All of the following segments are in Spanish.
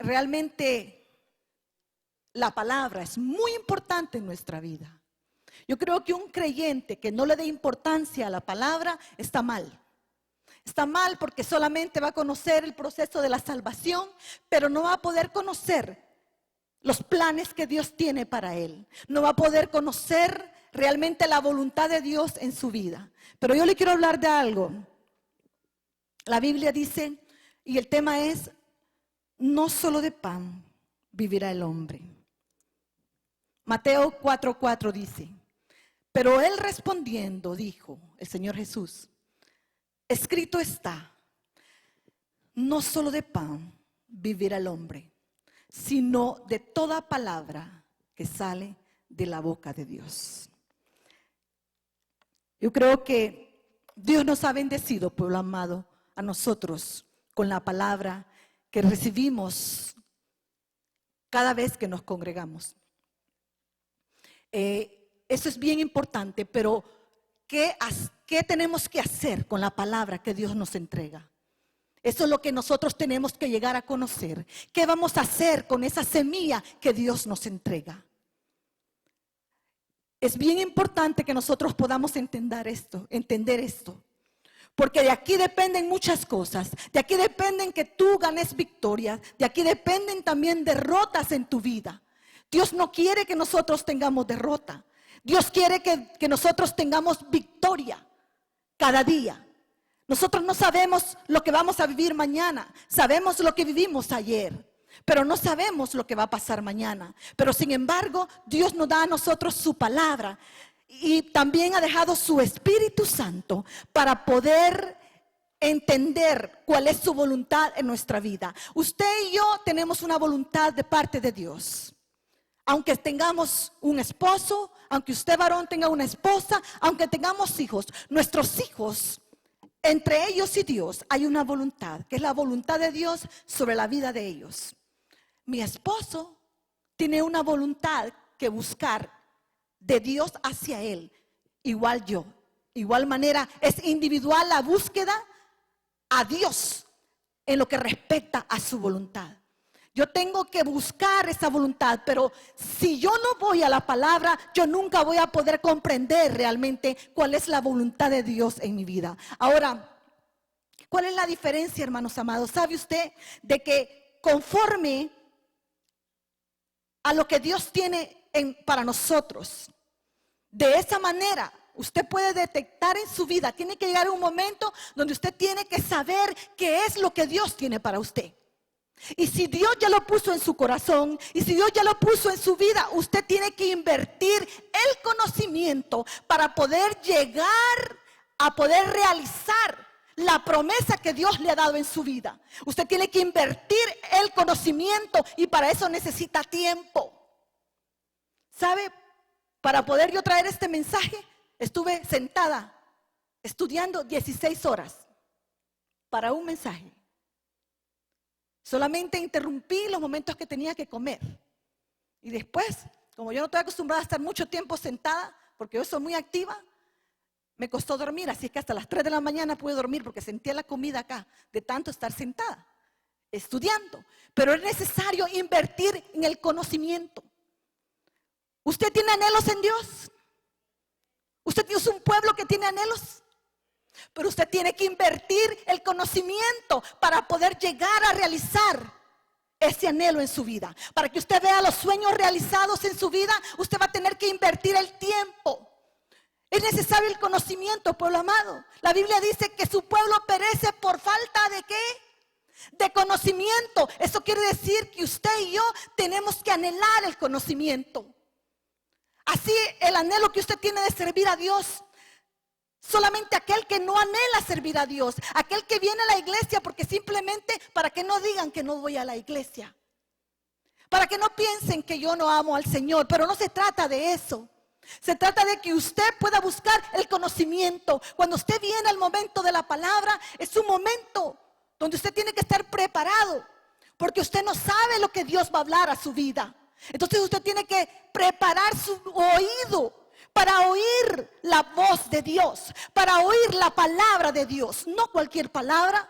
realmente la palabra es muy importante en nuestra vida. Yo creo que un creyente que no le dé importancia a la palabra está mal. Está mal porque solamente va a conocer el proceso de la salvación, pero no va a poder conocer los planes que Dios tiene para él. No va a poder conocer realmente la voluntad de Dios en su vida. Pero yo le quiero hablar de algo. La Biblia dice, y el tema es, no solo de pan vivirá el hombre. Mateo 4:4 dice, pero él respondiendo dijo, el Señor Jesús, escrito está, no solo de pan vivirá el hombre, sino de toda palabra que sale de la boca de Dios. Yo creo que Dios nos ha bendecido, pueblo amado, a nosotros con la palabra que recibimos cada vez que nos congregamos. Eso es bien importante, pero ¿qué tenemos que hacer con la palabra que Dios nos entrega? Eso es lo que nosotros tenemos que llegar a conocer. ¿Qué vamos a hacer con esa semilla que Dios nos entrega? Es bien importante que nosotros podamos entender esto. Porque de aquí dependen muchas cosas. De aquí dependen que tú ganes victorias. De aquí dependen también derrotas en tu vida. Dios no quiere que nosotros tengamos derrota. Dios quiere que nosotros tengamos victoria cada día. Nosotros no sabemos lo que vamos a vivir mañana. Sabemos lo que vivimos ayer, pero no sabemos lo que va a pasar mañana. Pero sin embargo, Dios nos da a nosotros su palabra y también ha dejado su Espíritu Santo para poder entender cuál es su voluntad en nuestra vida. Usted y yo tenemos una voluntad de parte de Dios. Aunque tengamos un esposo, aunque usted varón tenga una esposa, aunque tengamos hijos, nuestros hijos, entre ellos y Dios hay una voluntad, que es la voluntad de Dios sobre la vida de ellos. Mi esposo tiene una voluntad que buscar de Dios hacia él, igual yo. Igual manera es individual la búsqueda a Dios en lo que respecta a su voluntad. Yo tengo que buscar esa voluntad, pero si yo no voy a la palabra, yo nunca voy a poder comprender realmente cuál es la voluntad de Dios en mi vida. Ahora, ¿cuál es la diferencia, hermanos amados? ¿Sabe usted de que conforme a lo que Dios tiene para nosotros, de esa manera usted puede detectar en su vida? Tiene que llegar un momento donde usted tiene que saber qué es lo que Dios tiene para usted. Y si Dios ya lo puso en su corazón, y si Dios ya lo puso en su vida, usted tiene que invertir el conocimiento para poder llegar a poder realizar la promesa que Dios le ha dado en su vida. Usted tiene que invertir el conocimiento y para eso necesita tiempo. ¿Sabe? Para poder yo traer este mensaje, estuve sentada estudiando 16 horas para un mensaje. Solamente interrumpí los momentos que tenía que comer. Y después, como yo no estoy acostumbrada a estar mucho tiempo sentada, porque yo soy muy activa, me costó dormir. Así que hasta las 3 de la mañana pude dormir porque sentía la comida acá, de tanto estar sentada, estudiando. Pero es necesario invertir en el conocimiento. ¿Usted tiene anhelos en Dios? ¿Usted es un pueblo que tiene anhelos? Pero usted tiene que invertir el conocimiento para poder llegar a realizar ese anhelo en su vida. Para que usted vea los sueños realizados en su vida, usted va a tener que invertir el tiempo. Es necesario el conocimiento, pueblo amado. La Biblia dice que su pueblo perece por falta ¿de qué? De conocimiento. Eso quiere decir que usted y yo tenemos que anhelar el conocimiento. Así el anhelo que usted tiene de servir a Dios. Solamente aquel que no anhela servir a Dios, aquel que viene a la iglesia porque simplemente para que no digan que no voy a la iglesia, para que no piensen que yo no amo al Señor. Pero no se trata de eso. Se trata de que usted pueda buscar el conocimiento. Cuando usted viene al momento de la palabra, es un momento donde usted tiene que estar preparado, porque usted no sabe lo que Dios va a hablar a su vida. Entonces usted tiene que preparar su oído para oír la voz de Dios, para oír la palabra de Dios, no cualquier palabra.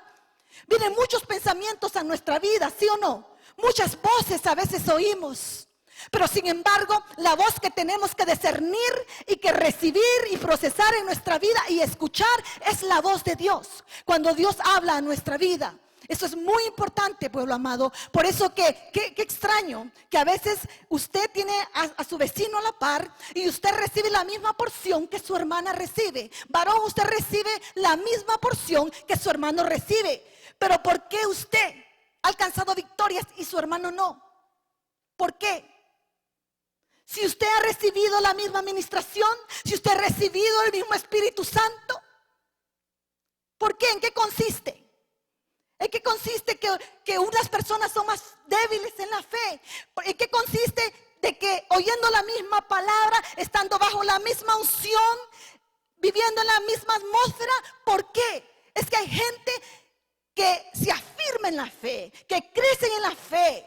Vienen muchos pensamientos a nuestra vida, ¿sí o no? Muchas voces a veces oímos. Pero sin embargo, la voz que tenemos que discernir y que recibir y procesar en nuestra vida y escuchar es la voz de Dios. Cuando Dios habla a nuestra vida. Eso es muy importante, pueblo amado. Por eso qué extraño que a veces usted tiene a su vecino a la par y usted recibe la misma porción que su hermana recibe. Varón, usted recibe la misma porción que su hermano recibe. Pero ¿por qué usted ha alcanzado victorias y su hermano no? ¿Por qué? Si usted ha recibido la misma administración, si usted ha recibido el mismo Espíritu Santo, ¿por qué? ¿En qué consiste? ¿En qué consiste que unas personas son más débiles en la fe? ¿En qué consiste de que oyendo la misma palabra, estando bajo la misma unción, viviendo en la misma atmósfera? ¿Por qué? Es que hay gente que se afirma en la fe, que crecen en la fe.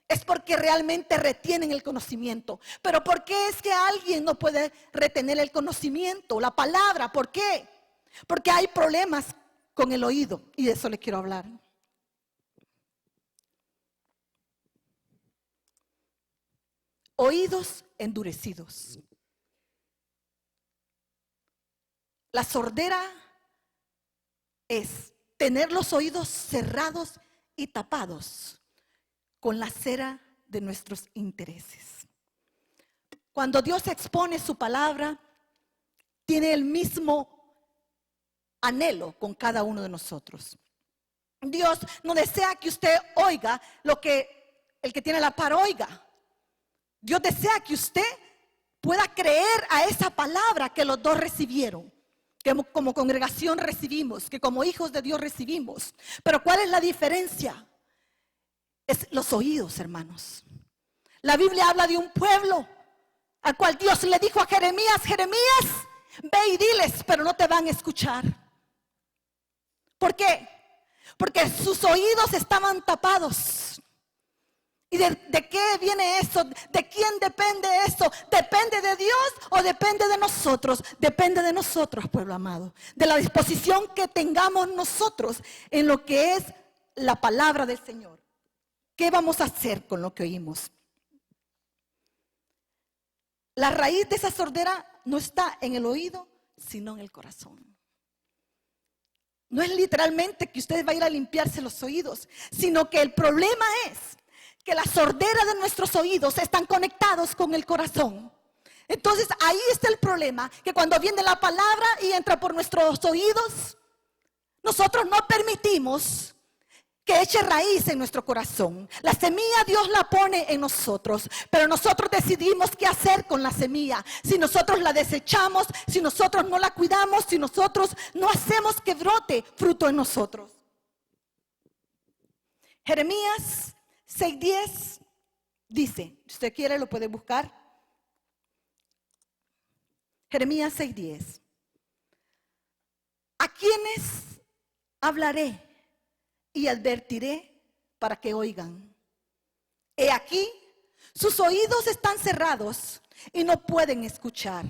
Es porque realmente retienen el conocimiento. Pero ¿por qué es que alguien no puede retener el conocimiento, la palabra? ¿Por qué? Porque hay problemas con el oído, y de eso le quiero hablar. Oídos endurecidos. La sordera es tener los oídos cerrados y tapados con la cera de nuestros intereses. Cuando Dios expone su palabra, tiene el mismo anhelo con cada uno de nosotros. Dios no desea que usted oiga lo que el que tiene la par oiga. Dios desea que usted pueda creer a esa palabra que los dos recibieron, que como congregación recibimos, que como hijos de Dios recibimos. Pero ¿cuál es la diferencia? Es los oídos, hermanos. La Biblia habla de un pueblo al cual Dios le dijo a Jeremías: Jeremías, ve y diles, pero no te van a escuchar. ¿Por qué? Porque sus oídos estaban tapados. ¿Y de qué viene eso? ¿De quién depende eso? ¿Depende de Dios o depende de nosotros? Depende de nosotros, pueblo amado. De la disposición que tengamos nosotros en lo que es la palabra del Señor. ¿Qué vamos a hacer con lo que oímos? La raíz de esa sordera no está en el oído, sino en el corazón. No es literalmente que usted va a ir a limpiarse los oídos, sino que el problema es que la sordera de nuestros oídos están conectados con el corazón. Entonces ahí está el problema, que cuando viene la palabra y entra por nuestros oídos, nosotros no permitimos que eche raíz en nuestro corazón. La semilla Dios la pone en nosotros, pero nosotros decidimos qué hacer con la semilla. Si nosotros la desechamos, si nosotros no la cuidamos, si nosotros no hacemos que brote fruto en nosotros. Jeremías 6:10 dice, si usted quiere lo puede buscar. Jeremías 6:10. ¿A quiénes hablaré y advertiré para que oigan? He aquí, sus oídos están cerrados y no pueden escuchar.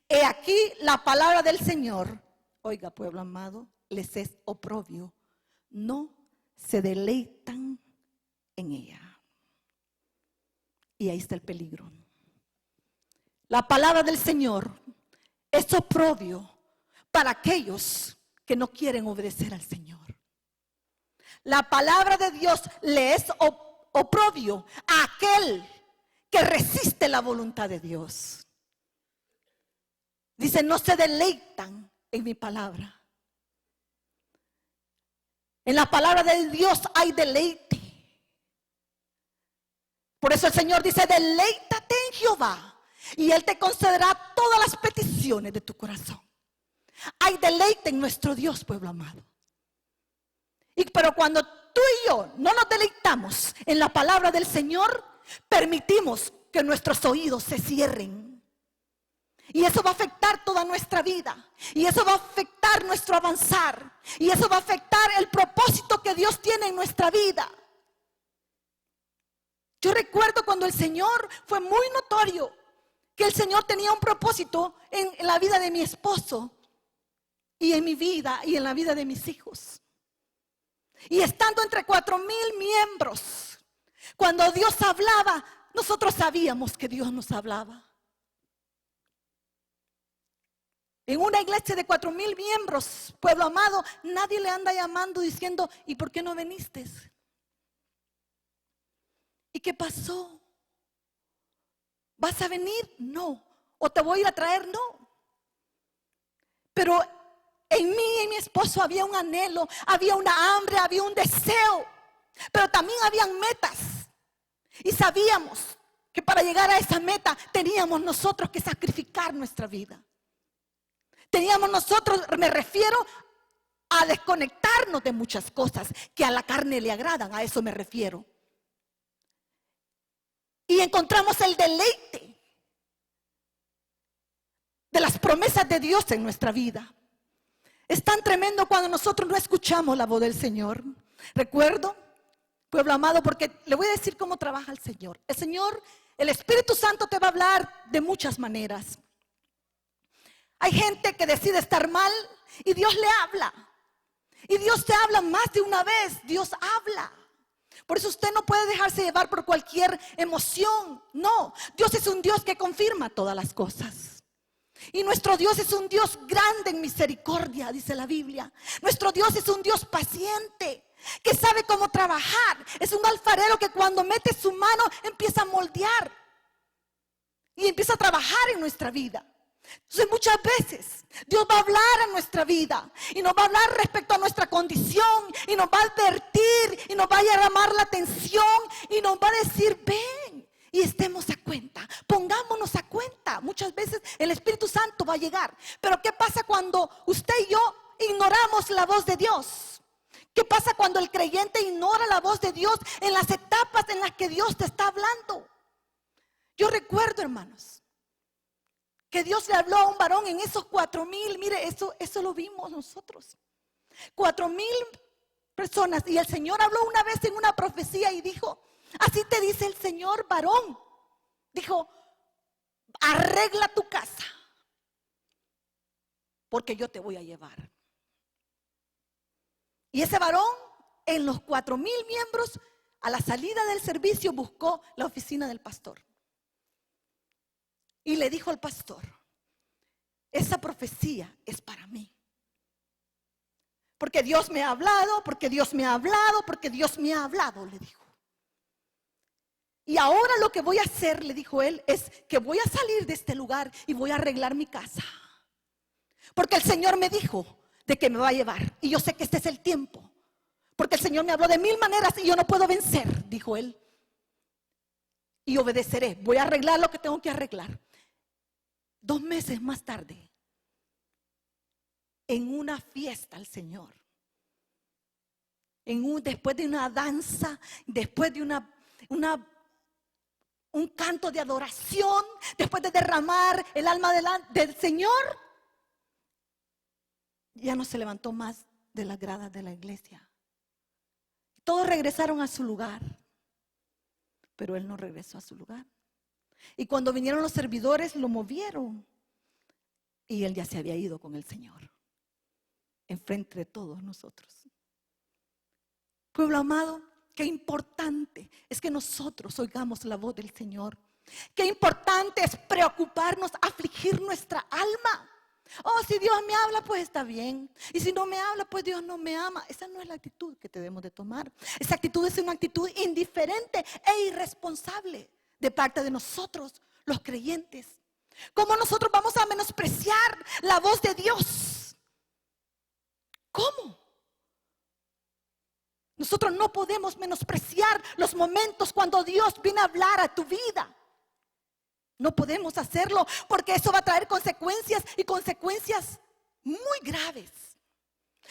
He aquí, la palabra del Señor, oiga, pueblo amado, les es oprobio, no se deleitan en ella. Y ahí está el peligro. La palabra del Señor es oprobio para aquellos que no quieren obedecer al Señor. La palabra de Dios le es oprobio a aquel que resiste la voluntad de Dios. Dice, no se deleitan en mi palabra. En la palabra de Dios hay deleite. Por eso el Señor dice, deleítate en Jehová y Él te concederá todas las peticiones de tu corazón. Hay deleite en nuestro Dios, pueblo amado. Pero cuando tú y yo no nos deleitamos en la palabra del Señor, permitimos que nuestros oídos se cierren. Y eso va a afectar toda nuestra vida. Y eso va a afectar nuestro avanzar. Y eso va a afectar el propósito que Dios tiene en nuestra vida. Yo recuerdo cuando el Señor fue muy notorio que el Señor tenía un propósito en la vida de mi esposo y en mi vida y en la vida de mis hijos. Y estando entre 4,000 miembros Cuando Dios hablaba, nosotros sabíamos que Dios nos hablaba. En una iglesia de 4,000 miembros, pueblo amado, nadie le anda llamando diciendo, ¿y por qué no viniste? ¿Y qué pasó? ¿Vas a venir? No. ¿O te voy a ir a traer? No. Pero en mí y en mi esposo había un anhelo, había una hambre, había un deseo. Pero también habían metas. Y sabíamos que para llegar a esa meta teníamos nosotros que sacrificar nuestra vida. Teníamos nosotros, me refiero a desconectarnos de muchas cosas que a la carne le agradan, a eso me refiero. Y encontramos el deleite de las promesas de Dios en nuestra vida. Es tan tremendo cuando nosotros no escuchamos la voz del Señor. Recuerdo, pueblo amado, porque le voy a decir cómo trabaja el Señor. El Señor, el Espíritu Santo te va a hablar de muchas maneras. Hay gente que decide estar mal y Dios le habla. Y Dios te habla más de una vez. Dios habla. Por eso usted no puede dejarse llevar por cualquier emoción. No, Dios es un Dios que confirma todas las cosas. Y nuestro Dios es un Dios grande en misericordia, dice la Biblia. Nuestro Dios es un Dios paciente, que sabe cómo trabajar. Es un alfarero que cuando mete su mano empieza a moldear y empieza a trabajar en nuestra vida. Entonces muchas veces Dios va a hablar a nuestra vida y nos va a hablar respecto a nuestra condición y nos va a advertir y nos va a llamar la atención y nos va a decir, ven y estemos a cuenta, pongámonos a cuenta. Muchas veces el Espíritu Santo va a llegar, pero ¿qué pasa cuando usted y yo ignoramos la voz de Dios? ¿Qué pasa cuando el creyente ignora la voz de Dios en las etapas en las que Dios te está hablando? Yo recuerdo, hermanos, que Dios le habló a un varón en esos 4,000, mire, eso lo vimos nosotros. 4,000 personas. Y el Señor habló una vez en una profecía y dijo, así te dice el Señor, varón. Dijo, arregla tu casa, porque yo te voy a llevar. Y ese varón, en los 4,000 miembros, a la salida del servicio, buscó la oficina del pastor. Y le dijo al pastor, esa profecía es para mí. Porque Dios me ha hablado, porque Dios me ha hablado, porque Dios me ha hablado, le dijo. Y ahora lo que voy a hacer, le dijo él, es que voy a salir de este lugar y voy a arreglar mi casa. Porque el Señor me dijo de que me va a llevar. Y yo sé que este es el tiempo. Porque el Señor me habló de 1000 maneras y yo no puedo vencer, dijo él. Y obedeceré, voy a arreglar lo que tengo que arreglar. 2 meses más tarde, en una fiesta al Señor, después de una danza, después de un canto de adoración, después de derramar el alma del Señor, ya no se levantó más de las gradas de la iglesia. Todos regresaron a su lugar, pero él no regresó a su lugar. Y cuando vinieron los servidores, lo movieron. Y él ya se había ido con el Señor, enfrente de todos nosotros. Pueblo amado, qué importante es que nosotros oigamos la voz del Señor. Qué importante es preocuparnos, afligir nuestra alma. Oh, si Dios me habla, pues está bien. Y si no me habla, pues Dios no me ama. Esa no es la actitud que debemos de tomar. Esa actitud es una actitud indiferente e irresponsable de parte de nosotros, los creyentes. ¿Cómo nosotros vamos a menospreciar la voz de Dios? ¿Cómo? Nosotros no podemos menospreciar los momentos cuando Dios viene a hablar a tu vida. No podemos hacerlo porque eso va a traer consecuencias y consecuencias muy graves.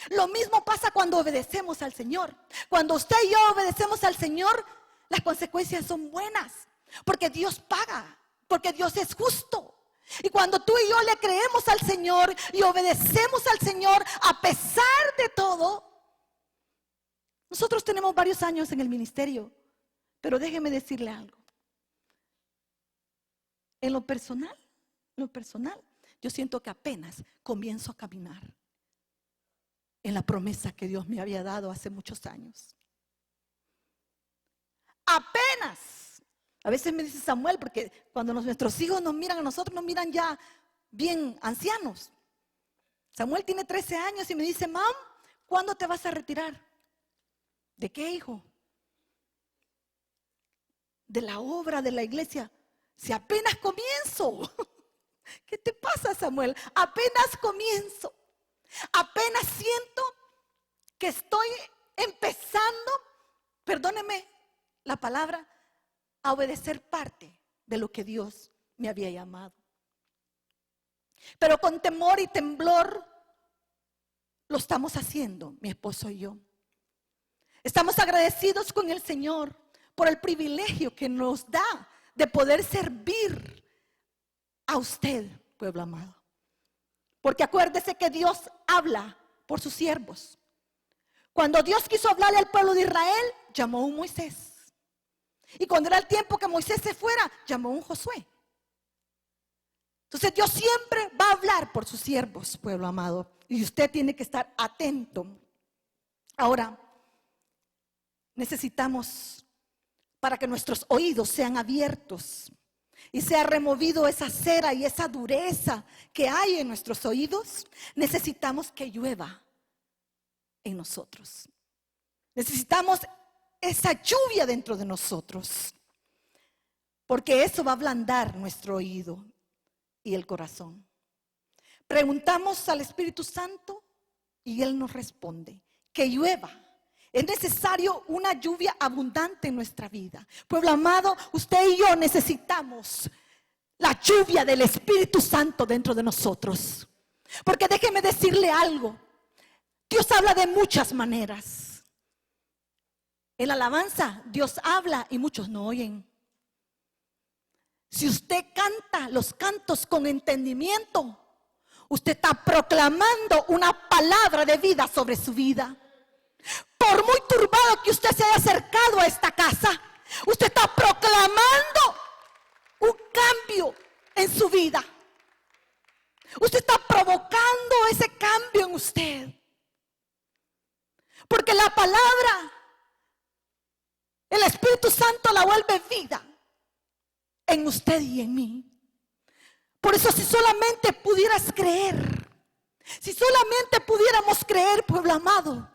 Lo mismo pasa cuando obedecemos al Señor. Cuando usted y yo obedecemos al Señor, las consecuencias son buenas porque Dios paga, porque Dios es justo. Y cuando tú y yo le creemos al Señor y obedecemos al Señor a pesar de todo, nosotros tenemos varios años en el ministerio, pero déjeme decirle algo. En lo personal, yo siento que apenas comienzo a caminar en la promesa que Dios me había dado hace muchos años. apenas. A veces me dice Samuel, porque cuando nuestros hijos nos miran a nosotros, nos miran ya bien ancianos. Samuel tiene 13 años y me dice, mam, ¿cuándo te vas a retirar? ¿De qué, hijo? De la obra de la iglesia. Si apenas comienzo. ¿Qué te pasa, Samuel? Apenas comienzo. Apenas siento que estoy empezando, perdóneme la palabra, a obedecer parte de lo que Dios me había llamado. Pero con temor y temblor lo estamos haciendo, mi esposo y yo. Estamos agradecidos con el Señor por el privilegio que nos da de poder servir a usted, pueblo amado. Porque acuérdese que Dios habla por sus siervos. Cuando Dios quiso hablarle al pueblo de Israel, llamó a un Moisés. Y cuando era el tiempo que Moisés se fuera, llamó a un Josué. Entonces Dios siempre va a hablar por sus siervos, pueblo amado. Y usted tiene que estar atento. Ahora, necesitamos, para que nuestros oídos sean abiertos y sea removido esa cera y esa dureza que hay en nuestros oídos, necesitamos que llueva en nosotros. Necesitamos esa lluvia dentro de nosotros, porque eso va a ablandar nuestro oído y el corazón. Preguntamos al Espíritu Santo y Él nos responde que llueva. Es necesario una lluvia abundante en nuestra vida. Pueblo amado, usted y yo necesitamos la lluvia del Espíritu Santo dentro de nosotros. Porque déjeme decirle algo. Dios habla de muchas maneras. En la alabanza, Dios habla y muchos no oyen. Si usted canta los cantos con entendimiento, usted está proclamando una palabra de vida sobre su vida. Por muy turbado que usted se haya acercado a esta casa, usted está proclamando un cambio en su vida. Usted está provocando ese cambio en usted. Porque la palabra, el Espíritu Santo la vuelve vida en usted y en mí. Por eso, si solamente pudieras creer, si solamente pudiéramos creer, pueblo amado,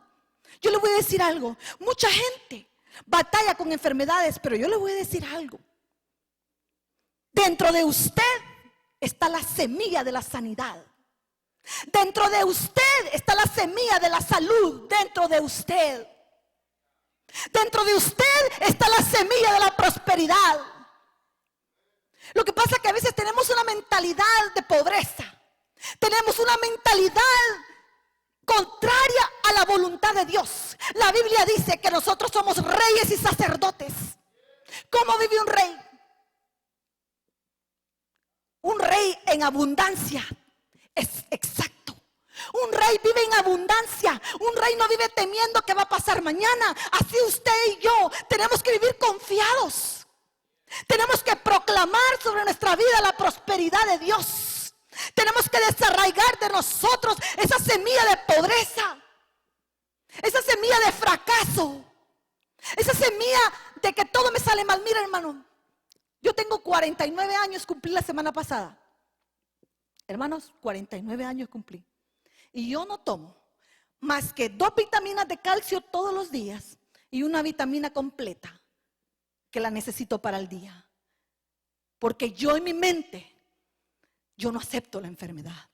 yo le voy a decir algo. Mucha gente batalla con enfermedades, pero yo le voy a decir algo. Dentro de usted está la semilla de la sanidad. Dentro de usted está la semilla de la salud. Dentro de usted. Dentro de usted está la semilla de la prosperidad. Lo que pasa es que a veces tenemos una mentalidad de pobreza. Tenemos una mentalidad contraria a la voluntad de Dios. La Biblia dice que nosotros somos reyes y sacerdotes. ¿Cómo vive un rey? Un rey en abundancia. Es exacto. Un rey vive en abundancia. Un rey no vive temiendo que va a pasar mañana. Así usted y yo tenemos que vivir confiados. Tenemos que proclamar sobre nuestra vida la prosperidad de Dios. Tenemos que desarraigar de nosotros esa semilla de pobreza, esa semilla de fracaso, esa semilla de que todo me sale mal. Mira, hermano, yo tengo 49 años, cumplí la semana pasada. Hermanos, 49 años cumplí. Y yo no tomo más que 2 vitaminas de calcio todos los días y una vitamina completa que la necesito para el día. Porque yo en mi mente, yo no acepto la enfermedad.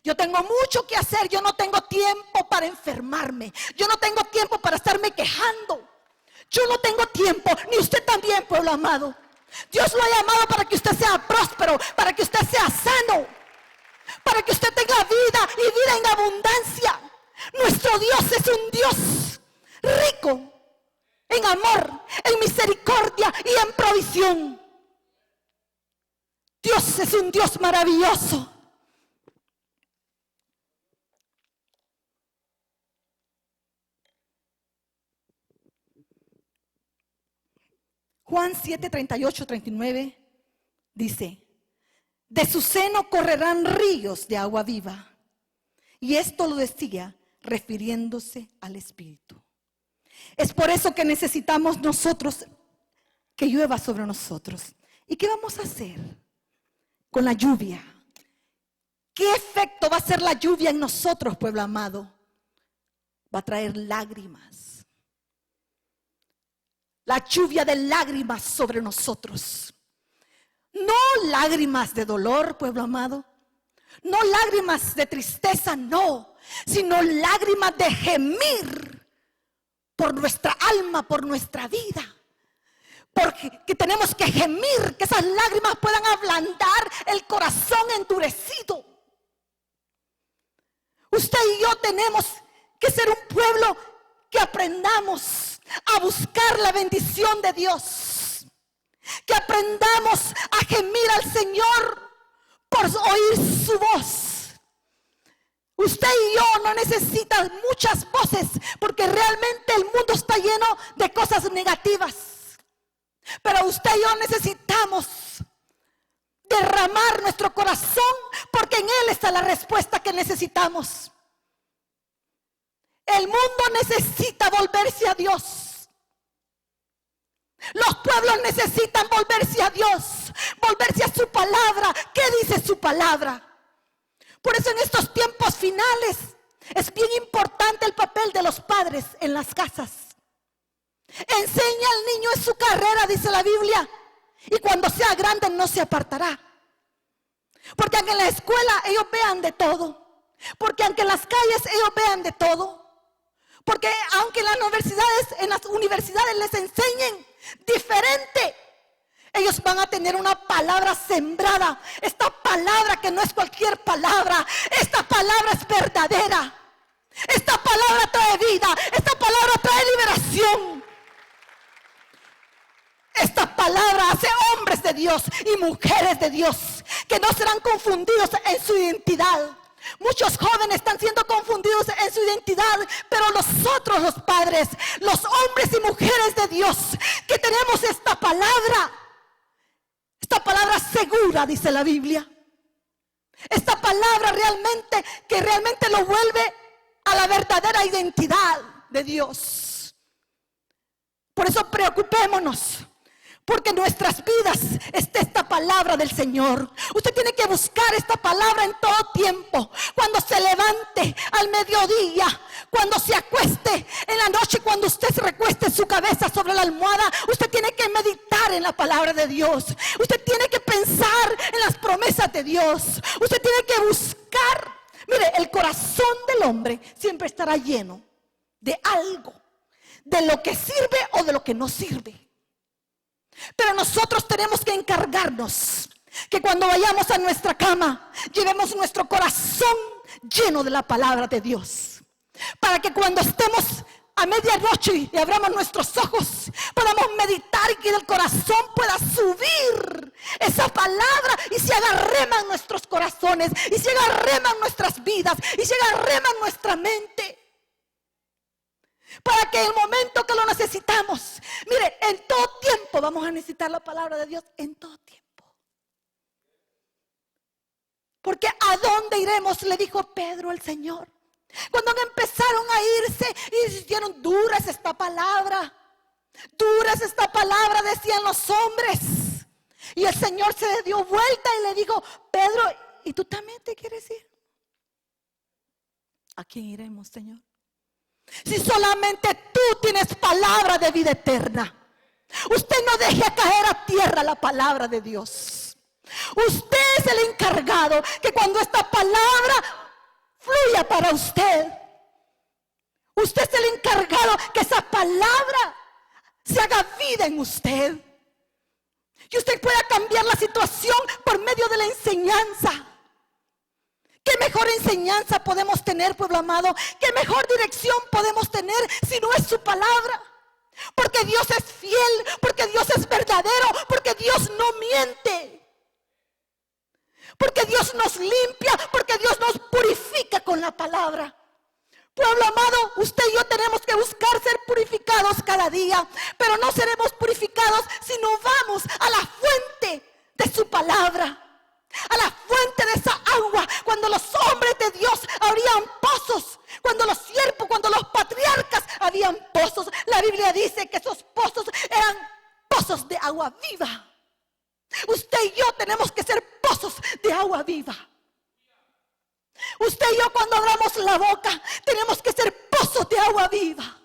Yo tengo mucho que hacer. Yo no tengo tiempo para enfermarme. Yo no tengo tiempo para estarme quejando. Yo no tengo tiempo. Ni usted también, pueblo amado. Dios lo ha llamado para que usted sea próspero, para que usted sea sano, para que usted tenga vida y vida en abundancia. Nuestro Dios es un Dios rico en amor, en misericordia y en provisión. Dios es un Dios maravilloso. Juan 7, 38, 39 dice: de su seno correrán ríos de agua viva. Y esto lo decía refiriéndose al Espíritu. Es por eso que necesitamos nosotros que llueva sobre nosotros. ¿Y qué vamos a hacer con la lluvia? ¿Qué efecto va a hacer la lluvia en nosotros, pueblo amado? Va a traer lágrimas. La lluvia de lágrimas sobre nosotros. No lágrimas de dolor, pueblo amado. No lágrimas de tristeza, no. Sino lágrimas de gemir por nuestra alma, por nuestra vida. Porque que tenemos que gemir, que esas lágrimas puedan ablandar el corazón endurecido. Usted y yo tenemos que ser un pueblo que aprendamos a buscar la bendición de Dios. Que aprendamos a gemir al Señor por oír su voz. Usted y yo no necesitan muchas voces, porque realmente el mundo está lleno de cosas negativas. Pero usted y yo necesitamos derramar nuestro corazón, porque en Él está la respuesta que necesitamos. El mundo necesita volverse a Dios. Los pueblos necesitan volverse a Dios, volverse a su palabra. ¿Qué dice su palabra? Por eso en estos tiempos finales es bien importante el papel de los padres en las casas. Enseña al niño en su carrera, dice la Biblia, y cuando sea grande no se apartará. Porque aunque en la escuela ellos vean de todo, porque aunque en las calles ellos vean de todo, porque aunque en las universidades les enseñen diferente, ellos van a tener una palabra sembrada. Esta palabra que no es cualquier palabra, esta palabra es verdadera. Esta palabra trae vida, esta palabra trae liberación. Esta palabra hace hombres de Dios y mujeres de Dios que no serán confundidos en su identidad. Muchos jóvenes están siendo confundidos en su identidad, pero nosotros los padres, los hombres y mujeres de Dios que tenemos esta palabra segura, dice la Biblia. Esta palabra realmente lo vuelve a la verdadera identidad de Dios. Por eso preocupémonos, porque en nuestras vidas está esta palabra del Señor. Usted tiene que buscar esta palabra en todo tiempo. Cuando se levante al mediodía, cuando se acueste en la noche, cuando usted se recueste su cabeza sobre la almohada, usted tiene que meditar en la palabra de Dios. Usted tiene que pensar en las promesas de Dios. Usted tiene que buscar. Mire, el corazón del hombre siempre estará lleno de algo, de lo que sirve o de lo que no sirve. Pero nosotros tenemos que encargarnos que cuando vayamos a nuestra cama llevemos nuestro corazón lleno de la palabra de Dios, para que cuando estemos a medianoche y abramos nuestros ojos podamos meditar y que el corazón pueda subir esa palabra y se haga rema en nuestros corazones, y se haga rema en nuestras vidas, y se haga rema en nuestra mente. Para que el momento que lo necesitamos, mire, en todo tiempo vamos a necesitar la palabra de Dios, en todo tiempo. Porque ¿a dónde iremos?, le dijo Pedro al Señor. Cuando empezaron a irse y dijeron, dura es esta palabra, decían los hombres. Y el Señor se dio vuelta y le dijo, Pedro, ¿y tú también te quieres ir? ¿A quién iremos, Señor? Si solamente tú tienes palabra de vida eterna. Usted no deje caer a tierra la palabra de Dios. Usted es el encargado que cuando esta palabra fluya para usted, usted es el encargado que esa palabra se haga vida en usted. Y usted pueda cambiar la situación por medio de la enseñanza. ¿Qué mejor enseñanza podemos tener, pueblo amado? ¿Qué mejor dirección podemos tener si no es su palabra? Porque Dios es fiel, porque Dios es verdadero, porque Dios no miente. Porque Dios nos limpia, porque Dios nos purifica con la palabra. Pueblo amado, usted y yo tenemos que buscar ser purificados cada día. Pero no seremos purificados si no vamos a la fuente de su palabra. A la fuente de esa agua. Cuando los hombres de Dios abrían pozos, cuando los patriarcas habían pozos, la Biblia dice que esos pozos eran pozos pozos de agua viva. Usted y yo tenemos que ser pozos de agua viva. Usted y yo, cuando abramos la boca, tenemos que ser pozos de agua viva.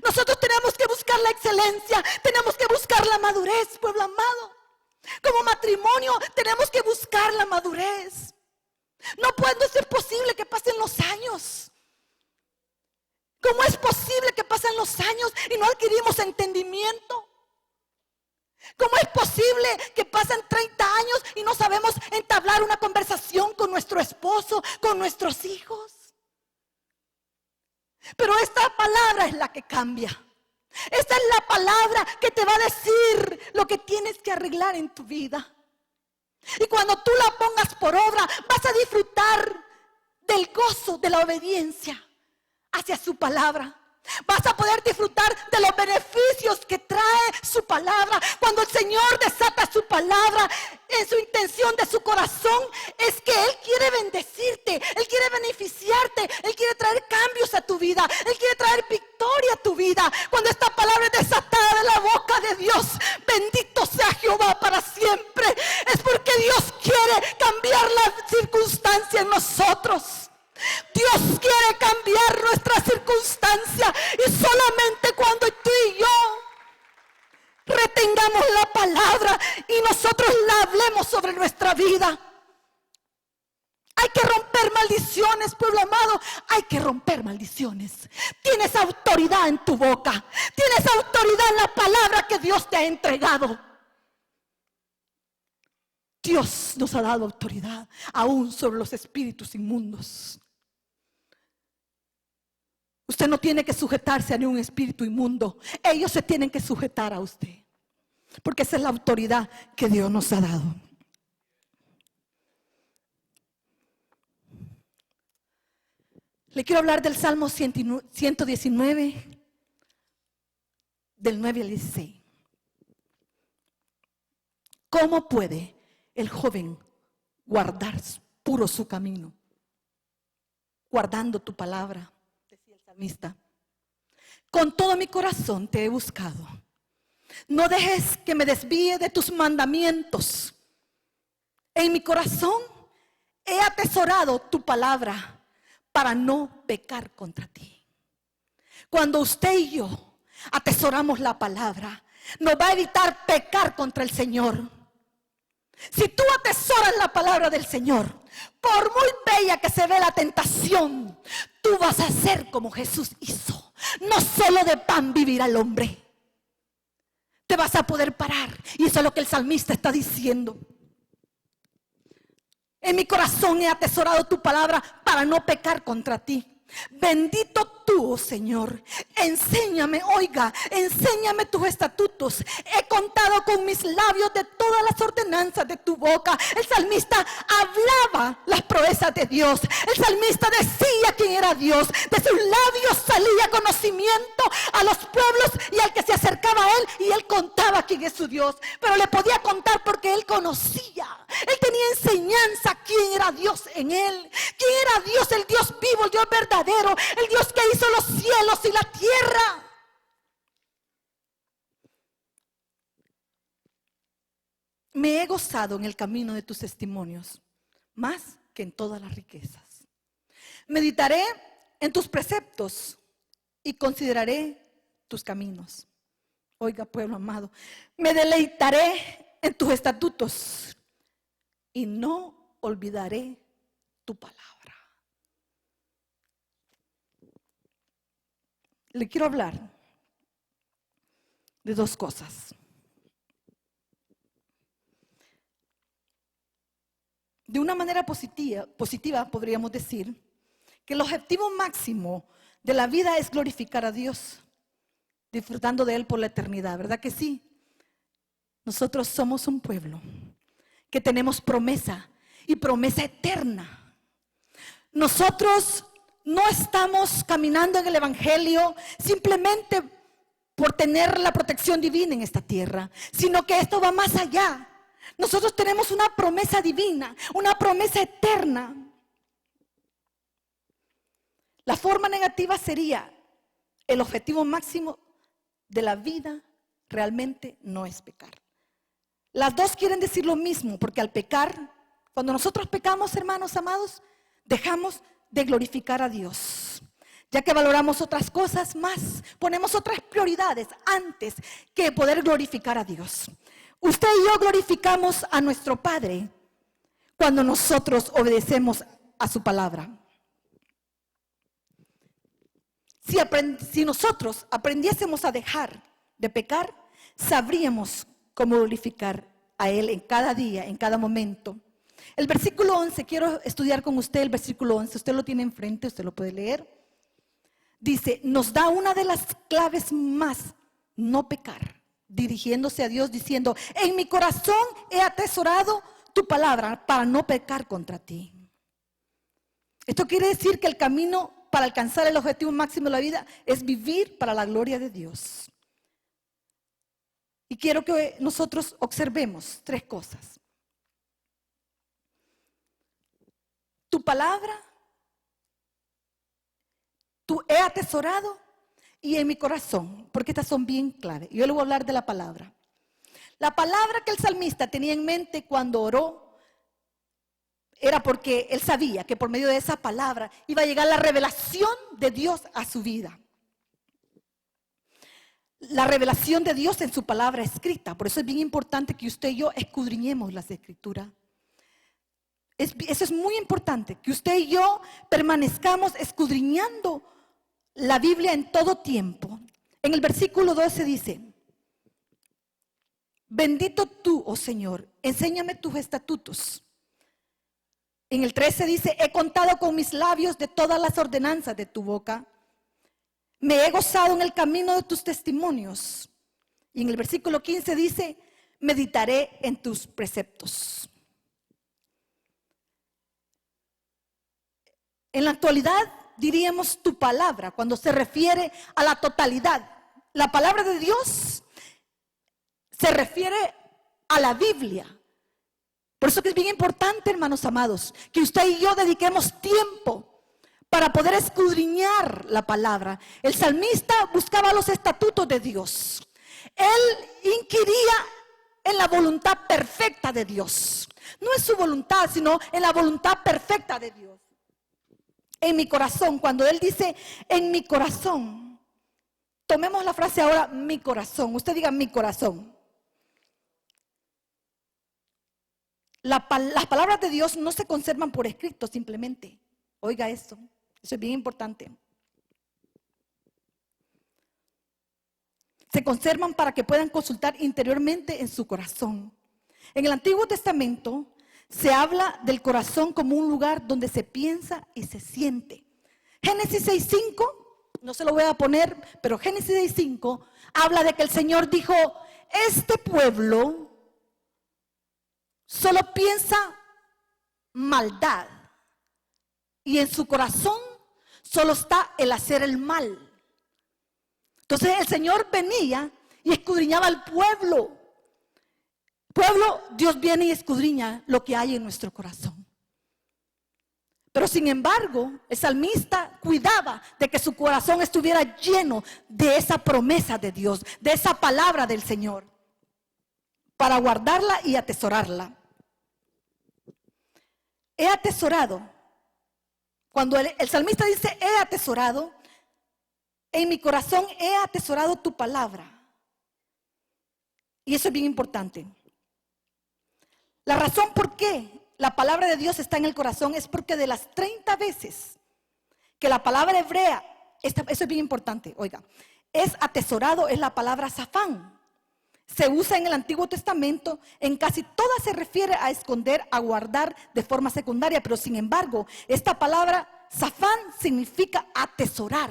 Nosotros tenemos que buscar la excelencia, tenemos que buscar la madurez, pueblo amado. Como matrimonio tenemos que buscar la madurez. No puede ser posible que pasen los años. ¿Cómo es posible que pasen los años y no adquirimos entendimiento? ¿Cómo es posible que pasen 30 años y no sabemos entablar una conversación con nuestro esposo, con nuestros hijos? Pero esta palabra es la que cambia. Esta es la palabra que te va a decir lo que tienes que arreglar en tu vida. Y cuando tú la pongas por obra, vas a disfrutar del gozo de la obediencia hacia su palabra. Vas a poder disfrutar de los beneficios que trae su palabra. Cuando el Señor desata su palabra, en su intención de su corazón es que Él quiere bendecirte, Él quiere beneficiarte, Él quiere traer cambios a tu vida, Él quiere traer victoria a tu vida. Cuando esta palabra es desatada de la boca de Dios, bendito sea Jehová para siempre. Es porque Dios quiere cambiar la circunstancia en nosotros. Dios quiere cambiar nuestra circunstancia, y solamente cuando tú y yo retengamos la palabra y nosotros la hablemos sobre nuestra vida. Hay que romper maldiciones, pueblo amado. Hay que romper maldiciones. Tienes autoridad en tu boca, tienes autoridad en la palabra que Dios te ha entregado. Dios nos ha dado autoridad aún sobre los espíritus inmundos. Usted no tiene que sujetarse a ningún espíritu inmundo. Ellos se tienen que sujetar a usted, porque esa es la autoridad que Dios nos ha dado. Le quiero hablar del Salmo 119, del 9 al 16. ¿Cómo puede el joven guardar puro su camino? Guardando tu palabra. Con todo mi corazón te he buscado. No dejes que me desvíe de tus mandamientos. En mi corazón he atesorado tu palabra para no pecar contra ti. Cuando usted y yo atesoramos la palabra, nos va a evitar pecar contra el Señor. Si tú atesoras la palabra del Señor, por muy bella que se ve la tentación, tú vas a ser como Jesús hizo. No solo de pan vivirá el hombre. Te vas a poder parar. Y eso es lo que el salmista está diciendo. En mi corazón he atesorado tu palabra para no pecar contra ti. Bendito tú, oh Señor. Enséñame, oiga, enséñame tus estatutos. He contado con mis labios de todas las ordenanzas de tu boca. El salmista hablaba las proezas de Dios. El salmista decía quién era Dios. De sus labios salía conocimiento a los pueblos y al que se acercaba a él, y él contaba quién es su Dios. Pero le podía contar porque él conocía. Él tenía enseñanza quién era Dios en él. Quién era Dios, el Dios vivo, el Dios verdadero, el Dios que hizo los cielos y la tierra. Me he gozado en el camino de tus testimonios, más que en todas las riquezas. Meditaré en tus preceptos y consideraré tus caminos. Oiga, pueblo amado, me deleitaré en tus estatutos y no olvidaré tu palabra. Le quiero hablar de dos cosas. De una manera positiva podríamos decir que el objetivo máximo de la vida es glorificar a Dios, disfrutando de Él por la eternidad, ¿verdad que sí? Nosotros somos un pueblo que tenemos promesa, y promesa eterna. Nosotros no estamos caminando en el Evangelio simplemente por tener la protección divina en esta tierra, sino que esto va más allá. Nosotros tenemos una promesa divina, una promesa eterna. La forma negativa sería el objetivo máximo de la vida realmente no es pecar. Las dos quieren decir lo mismo, porque al pecar, cuando nosotros pecamos, hermanos amados, dejamos de glorificar a Dios, ya que valoramos otras cosas más, ponemos otras prioridades antes que poder glorificar a Dios. Usted y yo glorificamos a nuestro Padre cuando nosotros obedecemos a su palabra. Si nosotros aprendiésemos a dejar de pecar, sabríamos cómo glorificar a Él en cada día, en cada momento. El versículo 11, quiero estudiar con usted el versículo 11, usted lo tiene enfrente, usted lo puede leer. Dice, nos da una de las claves más, no pecar, dirigiéndose a Dios diciendo, en mi corazón he atesorado tu palabra para no pecar contra ti. Esto quiere decir que el camino para alcanzar el objetivo máximo de la vida es vivir para la gloria de Dios. Y quiero que nosotros observemos tres cosas. Tu palabra, tú he atesorado y en mi corazón, porque estas son bien clave. Yo le voy a hablar de la palabra. La palabra que el salmista tenía en mente cuando oró era porque él sabía que por medio de esa palabra iba a llegar la revelación de Dios a su vida. La revelación de Dios en su palabra escrita. Por eso es bien importante que usted y yo escudriñemos las escrituras. Eso es muy importante, que usted y yo permanezcamos escudriñando la Biblia en todo tiempo. En el versículo 12 dice, bendito tú, oh Señor, enséñame tus estatutos. En el 13 dice, he contado con mis labios de todas las ordenanzas de tu boca. Me he gozado en el camino de tus testimonios. Y en el versículo 15 dice, meditaré en tus preceptos. En la actualidad diríamos tu palabra cuando se refiere a la totalidad. La palabra de Dios se refiere a la Biblia. Por eso que es bien importante, hermanos amados, que usted y yo dediquemos tiempo para poder escudriñar la palabra. El salmista buscaba los estatutos de Dios. Él inquiría en la voluntad perfecta de Dios. No es su voluntad, sino en la voluntad perfecta de Dios. En mi corazón, cuando él dice en mi corazón, tomemos la frase ahora, mi corazón. Usted diga mi corazón. Las palabras de Dios no se conservan por escrito simplemente. Oiga esto, eso es bien importante. Se conservan para que puedan consultar interiormente en su corazón. En el Antiguo Testamento se habla del corazón como un lugar donde se piensa y se siente. Génesis 6:5, no se lo voy a poner, pero Génesis 6:5 habla de que el Señor dijo, este pueblo solo piensa maldad y en su corazón solo está el hacer el mal. Entonces el Señor venía y escudriñaba al pueblo. Pueblo, Dios viene y escudriña lo que hay en nuestro corazón. Pero sin embargo, el salmista cuidaba de que su corazón estuviera lleno de esa promesa de Dios, de esa palabra del Señor, para guardarla y atesorarla. He atesorado. Cuando el salmista dice he atesorado, en mi corazón he atesorado tu palabra. Y eso es bien importante. La razón por qué la palabra de Dios está en el corazón es porque de las 30 veces que la palabra hebrea, eso es bien importante, oiga, es atesorado, es la palabra zafán. Se usa en el Antiguo Testamento, en casi todas se refiere a esconder, a guardar de forma secundaria, pero sin embargo, esta palabra zafán significa atesorar.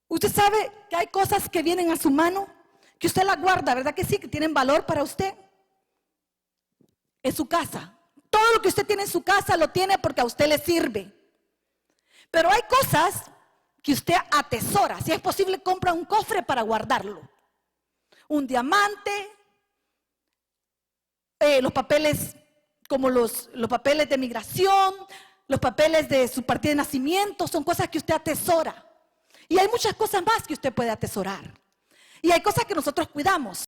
Usted sabe que hay cosas que vienen a su mano, que usted las guarda, ¿verdad que sí? Que tienen valor para usted. En su casa. Todo lo que usted tiene en su casa lo tiene porque a usted le sirve. Pero hay cosas que usted atesora. Si es posible, compra un cofre para guardarlo. Un diamante, los papeles como los papeles de migración, los papeles de su partida de nacimiento, son cosas que usted atesora. Y hay muchas cosas más que usted puede atesorar. Y hay cosas que nosotros cuidamos.